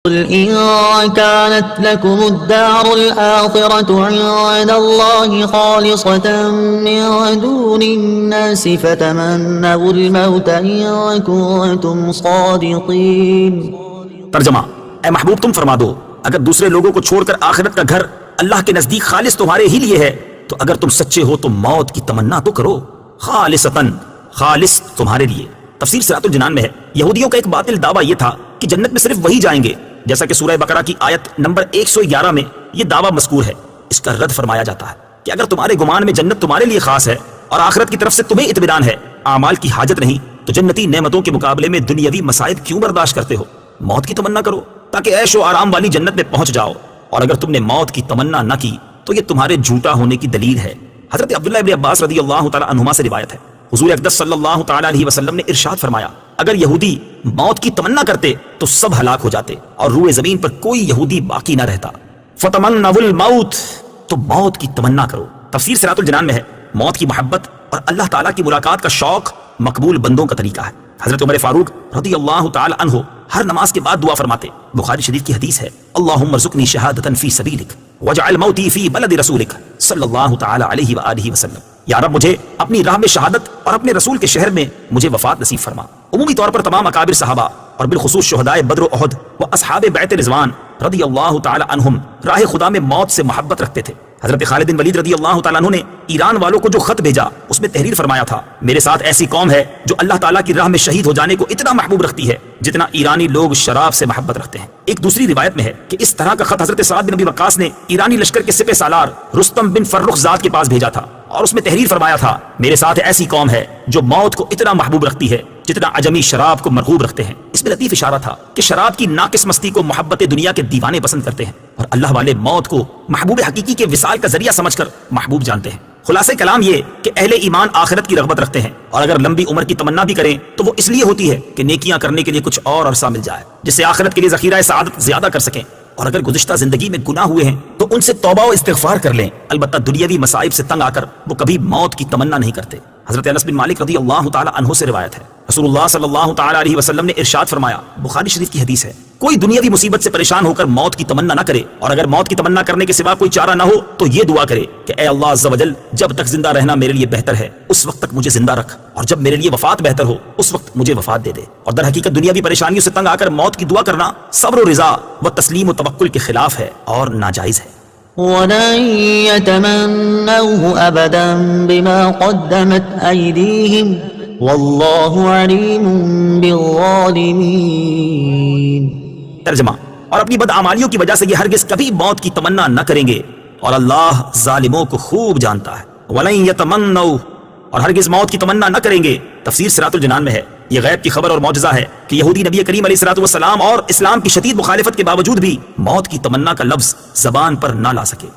قل إن كانت لكم الدار الآخرة عند الله خالصة من دون الناس فتمنوا الموت إن كنتم صادقين. ترجمہ: اے محبوب تم فرما دو اگر دوسرے لوگوں کو چھوڑ کر آخرت کا گھر اللہ کے نزدیک خالص تمہارے ہی لیے ہے تو اگر تم سچے ہو تو موت کی تمنا تو کرو، خالصتاً، خالص تمہارے لیے. تفسیر صراط الجنان میں ہے یہودیوں کا ایک باطل دعویٰ یہ تھا کہ جنت میں صرف وہی جائیں گے، جیسا کہ سورہ بقرہ کی آیت نمبر 111 میں یہ دعویٰ مذکور ہے. اس کا رد فرمایا جاتا ہے کہ اگر تمہارے گمان میں جنت تمہارے لیے خاص ہے اور آخرت کی طرف سے تمہیں اطمینان ہے، اعمال کی حاجت نہیں، تو جنتی نعمتوں کے مقابلے میں دنیاوی مصائب کیوں برداشت کرتے ہو؟ موت کی تمنا کرو تاکہ عیش و آرام والی جنت میں پہنچ جاؤ، اور اگر تم نے موت کی تمنا نہ کی تو یہ تمہارے جھوٹا ہونے کی دلیل ہے. حضرت عبداللہ ابن عباس رضی اللہ تعالی عنہما سے روایت ہے حضور اقدس صلی اللہ تعالی علیہ وسلم نے ارشاد فرمایا اگر یہودی موت کی تمنا کرتے تو سب ہلاک ہو جاتے اور روئے زمین پر کوئی یہودی باقی نہ رہتا. فتمنوا الموت، تو موت کی تمنا کرو. تفسیر صراط الجنان میں ہے موت کی محبت اور اللہ تعالیٰ کی ملاقات کا شوق مقبول بندوں کا طریقہ ہے. حضرت عمر فاروق رضی اللہ تعالی عنہ ہر نماز کے بعد دعا فرماتے. بخاری شریف کی حدیث ہے اللہم ارزقنی شہادۃ فی سبیلک واجعل موتی فی بلد رسولک صلی اللہ تعالی علیہ وآلہ وسلم. یا رب مجھے اپنی راہ میں شہادت اور اپنے رسول کے شہر میں مجھے وفات نصیب فرما. عمومی طور پر تمام اکابر صحابہ اور بالخصوص شہدائے بدر و احد و اصحاب بیعت رضوان رضی اللہ تعالی عنہم راہ خدا میں موت سے محبت رکھتے تھے. حضرت خالد بن ولید رضی اللہ تعالیٰ عنہ نے ایران والوں کو جو خط بھیجا اس میں تحریر فرمایا تھا میرے ساتھ ایسی قوم ہے جو اللہ تعالیٰ کی راہ میں شہید ہو جانے کو اتنا محبوب رکھتی ہے جتنا ایرانی لوگ شراب سے محبت رکھتے ہیں. ایک دوسری روایت میں ہے کہ اس طرح کا خط حضرت سعد بن ابی وقاص نے ایرانی لشکر کے سپہ سالار رستم بن فرخ زاد کے پاس بھیجا تھا اور اس میں تحریر فرمایا تھا میرے ساتھ ایسی قوم ہے جو موت کو اتنا محبوب رکھتی ہے جتنا عجمی شراب کو مرغوب رکھتے ہیں. اس میں لطیف اشارہ تھا کہ شراب کی ناقص مستی کو محبت دنیا کے دیوانے پسند کرتے ہیں اور اللہ والے موت کو محبوب حقیقی کے وصال کا ذریعہ سمجھ کر محبوب جانتے ہیں. خلاصہ کلام یہ کہ اہل ایمان آخرت کی رغبت رکھتے ہیں اور اگر لمبی عمر کی تمنا بھی کریں تو وہ اس لیے ہوتی ہے کہ نیکیاں کرنے کے لیے کچھ اور عرصہ مل جائے جس سے آخرت کے لیے ذخیرہ سعادت زیادہ کر سکیں. اور اگر گزشتہ زندگی میں گناہ ہوئے ہیں تو ان سے توبہ و استغفار کر لیں. البتہ دنیاوی مصائب سے تنگ آ کر وہ کبھی موت کی تمنا نہیں کرتے. حضرت انس بن مالک رضی اللہ تعالی عنہ سے روایت ہے رسول اللہ صلی اللہ تعالی علیہ وسلم نے ارشاد فرمایا بخاری شریف کی حدیث ہے کوئی دنیاوی مصیبت سے پریشان ہو کر موت کی تمنا نہ کرے اور اگر موت کی تمنا کرنے کے سوا کوئی چارہ نہ ہو تو یہ دعا کرے کہ اے اللہ عز و جل جب تک زندہ رہنا میرے لیے بہتر ہے اس وقت تک مجھے زندہ رکھ اور جب میرے لیے وفات بہتر ہو اس وقت مجھے وفات دے دے. اور در حقیقت دنیاوی پریشانیوں سے تنگ آ کر موت کی دعا کرنا صبر و رضا و تسلیم و توکل کے خلاف ہے اور ناجائز ہے. ولن يتمنوه أبدا بما قدمت أيديهم والله عليم بالظالمين. ترجمہ: اور اپنی بدعمالیوں کی وجہ سے یہ ہرگز کبھی موت کی تمنا نہ کریں گے اور اللہ ظالموں کو خوب جانتا ہے. ولن يتمنوا، اور ہرگز موت کی تمنا نہ کریں گے. تفسیر صراط الجنان میں ہے یہ غیب کی خبر اور معجزہ ہے کہ یہودی نبی کریم علیہ الصلوۃ والسلام اور اسلام کی شدید مخالفت کے باوجود بھی موت کی تمنا کا لفظ زبان پر نہ لا سکے.